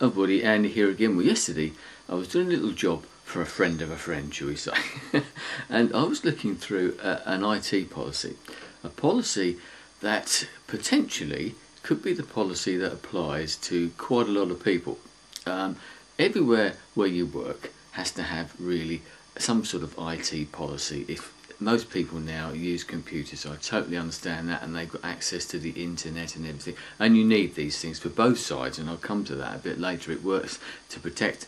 Oh buddy, Andy here again. Well, yesterday I was doing a little job for a friend of a friend, shall we say, and I was looking through an IT policy, a policy that potentially could be the policy that applies to quite a lot of people. Everywhere where you work has to have really some sort of IT policy. If most people now use computers, I totally understand that, and they've got access to the internet and everything, and you need these things for both sides, and I'll come to that a bit later. It works to protect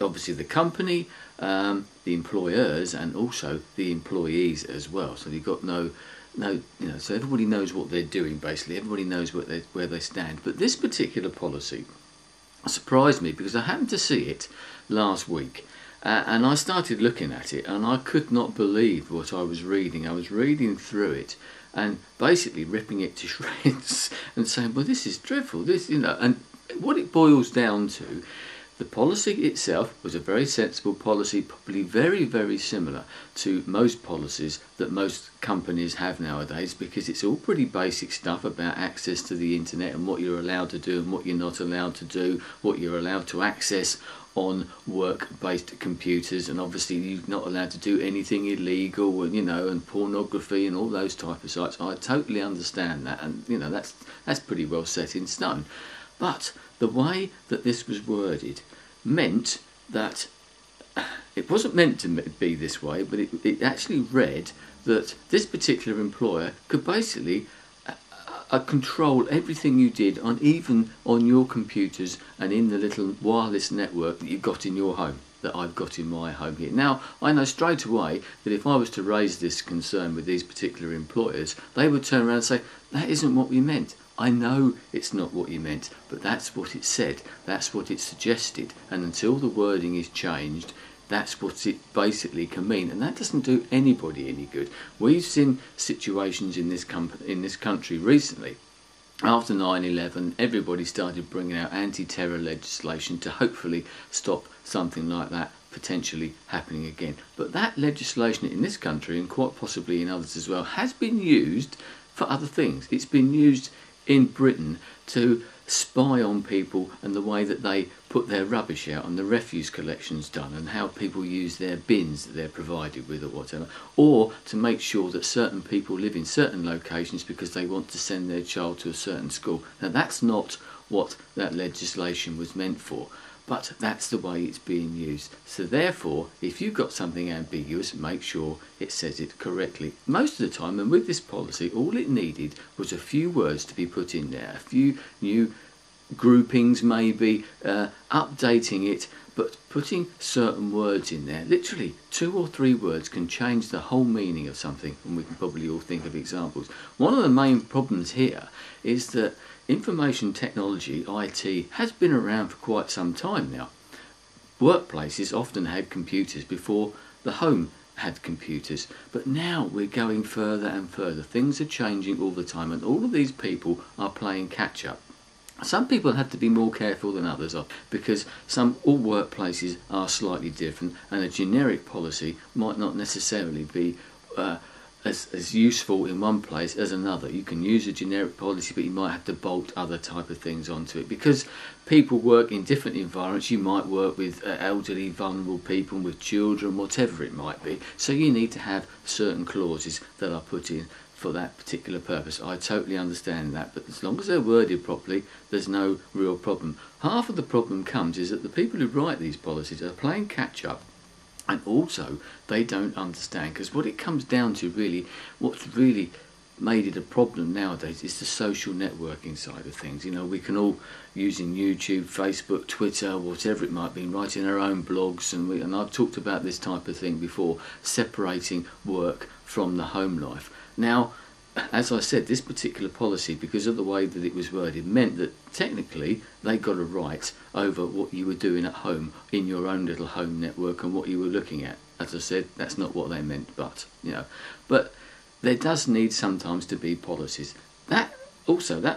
obviously the company, the employers, and also the employees as well. So you've got so everybody knows what they're doing, basically. Everybody knows where they stand. But this particular policy surprised me because I happened to see it last week. And I started looking at it, and I could not believe what I was reading. I was reading through it and basically ripping it to shreds and saying, well, this is dreadful, and what it boils down to, the policy itself was a very sensible policy, probably very, very similar to most policies that most companies have nowadays, because it's all pretty basic stuff about access to the internet and what you're allowed to do and what you're not allowed to do, what you're allowed to access on work-based computers, and obviously you're not allowed to do anything illegal, and pornography and all those type of sites. I totally understand that, and that's pretty well set in stone. But the way that this was worded meant that it wasn't meant to be this way, but it actually read that this particular employer could basically control everything you did even on your computers and in the little wireless network that you've got in your home, that I've got in my home here. Now, I know straight away that if I was to raise this concern with these particular employers, they would turn around and say, that isn't what we meant. I know it's not what you meant, but that's what it said, that's what it suggested, and until the wording is changed, that's what it basically can mean, and that doesn't do anybody any good. We've seen situations in this country recently. After 9/11, everybody started bringing out anti-terror legislation to hopefully stop something like that potentially happening again. But that legislation in this country, and quite possibly in others as well, has been used for other things. It's been used in Britain to spy on people and the way that they put their rubbish out and the refuse collections done and how people use their bins that they're provided with or whatever, or to make sure that certain people live in certain locations because they want to send their child to a certain school. Now, that's not what that legislation was meant for, but that's the way it's being used. So therefore, if you've got something ambiguous, make sure it says it correctly. Most of the time, and with this policy, all it needed was a few words to be put in there, a few new groupings maybe, updating it, but putting certain words in there. Literally 2 or 3 words can change the whole meaning of something, and we can probably all think of examples. One of the main problems here is that information technology, IT, has been around for quite some time now. Workplaces often had computers before the home had computers, but now we're going further and further. Things are changing all the time, and all of these people are playing catch up. Some people have to be more careful than others because all workplaces are slightly different, and a generic policy might not necessarily be as useful in one place as another. You can use a generic policy, but you might have to bolt other type of things onto it because people work in different environments. You might work with elderly, vulnerable people, with children, whatever it might be. So you need to have certain clauses that are put in for that particular purpose. I totally understand that, but as long as they're worded properly, there's no real problem. Half of the problem comes is that the people who write these policies are playing catch up, and also they don't understand, because what it comes down to really, what's really made it a problem nowadays is the social networking side of things. We can all, using YouTube, Facebook, Twitter, whatever it might be, writing our own blogs, and I've talked about this type of thing before, separating work from the home life. Now, as I said, this particular policy, because of the way that it was worded, meant that technically they got a right over what you were doing at home in your own little home network and what you were looking at. As I said, that's not what they meant, but there does need sometimes to be policies. That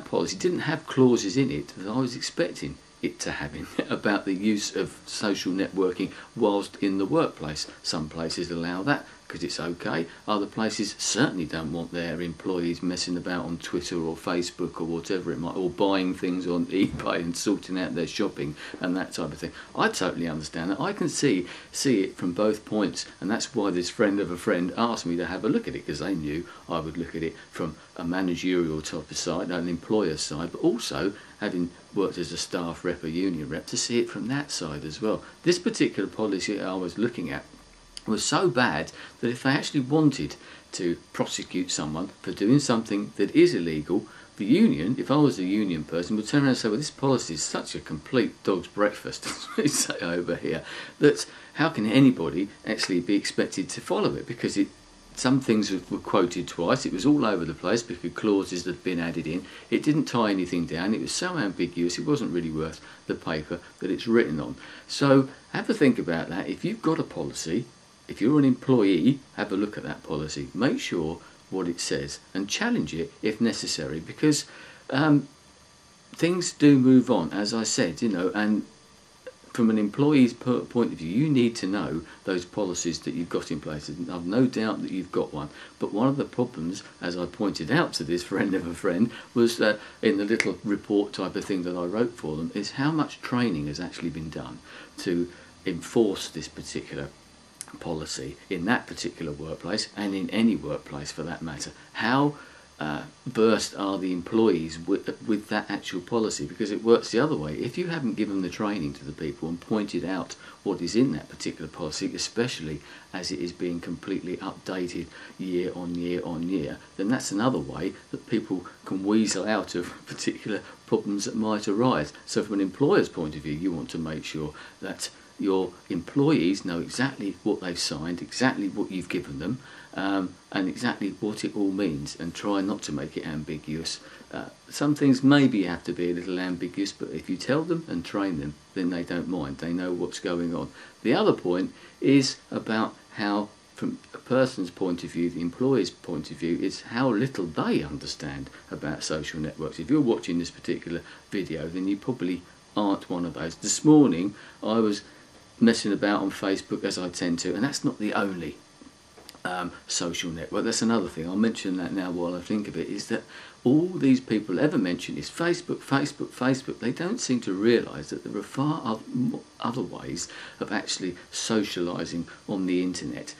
policy didn't have clauses in it that I was expecting it to have in it about the use of social networking whilst in the workplace. Some places allow that, because it's okay. Other places certainly don't want their employees messing about on Twitter or Facebook or whatever it might, or buying things on eBay and sorting out their shopping and that type of thing. I totally understand that. I can see it from both points, and that's why this friend of a friend asked me to have a look at it, because they knew I would look at it from a managerial type of side, an employer side, but also having worked as a staff rep, a union rep, to see it from that side as well. This particular policy I was looking at was so bad that if they actually wanted to prosecute someone for doing something that is illegal, the union, if I was a union person, would turn around and say, well, this policy is such a complete dog's breakfast, as we say over here, that how can anybody actually be expected to follow it? Because some things were quoted twice, it was all over the place because clauses that had been added in, it didn't tie anything down, it was so ambiguous, it wasn't really worth the paper that it's written on. So have a think about that. If you've got a policy, if you're an employee, have a look at that policy. Make sure what it says and challenge it if necessary, because things do move on, as I said, and from an employee's point of view, you need to know those policies that you've got in place. And I've no doubt that you've got one. But one of the problems, as I pointed out to this friend of a friend, was that in the little report type of thing that I wrote for them, is how much training has actually been done to enforce this particular policy in that particular workplace, and in any workplace for that matter. How versed are the employees with that actual policy? Because it works the other way. If you haven't given the training to the people and pointed out what is in that particular policy, especially as it is being completely updated year on year on year, then that's another way that people can weasel out of particular problems that might arise. So from an employer's point of view, you want to make sure that your employees know exactly what they've signed, exactly what you've given them, and exactly what it all means, and try not to make it ambiguous. Some things maybe have to be a little ambiguous, but if you tell them and train them, then they don't mind. They know what's going on. The other point is about how, from a person's point of view, the employer's point of view, is how little they understand about social networks. If you're watching this particular video, then you probably aren't one of those. This morning I was messing about on Facebook, as I tend to, and that's not the only social network. That's another thing. I'll mention that now while I think of it, is that all these people ever mention is Facebook, Facebook, Facebook. They don't seem to realise that there are far other ways of actually socialising on the internet.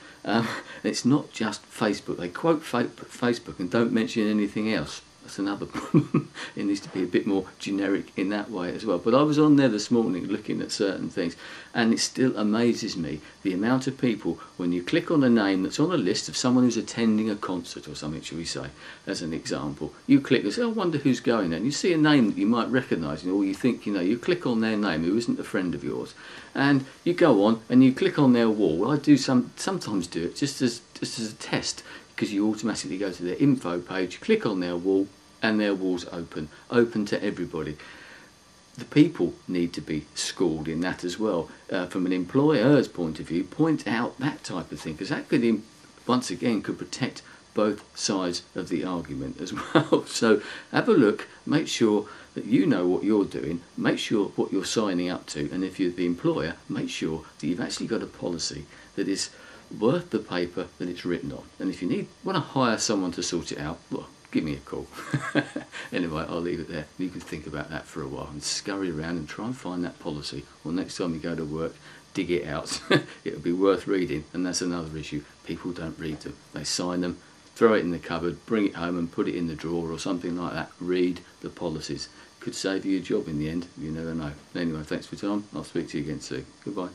It's not just Facebook. They quote Facebook and don't mention anything else. That's another problem. It needs to be a bit more generic in that way as well. But I was on there this morning looking at certain things, and it still amazes me the amount of people, when you click on a name that's on a list of someone who's attending a concert or something, shall we say, as an example, you click and say, I wonder who's going there, and you see a name that you might recognise, or you think you know, you click on their name who isn't a friend of yours, and you go on and you click on their wall. I do sometimes do it just as a test, because you automatically go to their info page, click on their wall, and their wall's open to everybody. The people need to be schooled in that as well. From an employer's point of view, point out that type of thing, because that could, once again, could protect both sides of the argument as well. So have a look, make sure that you know what you're doing, make sure what you're signing up to, and if you're the employer, make sure that you've actually got a policy that is worth the paper that it's written on. And if you want to hire someone to sort it out, well, give me a call. Anyway, I'll leave it there. You can think about that for a while and scurry around and try and find that policy. Or next time you go to work, dig it out. It'll be worth reading, and that's another issue. People don't read them. They sign them, throw it in the cupboard, bring it home and put it in the drawer or something like that. Read the policies. Could save you a job in the end. You never know. Anyway, thanks for your time. I'll speak to you again soon. Goodbye.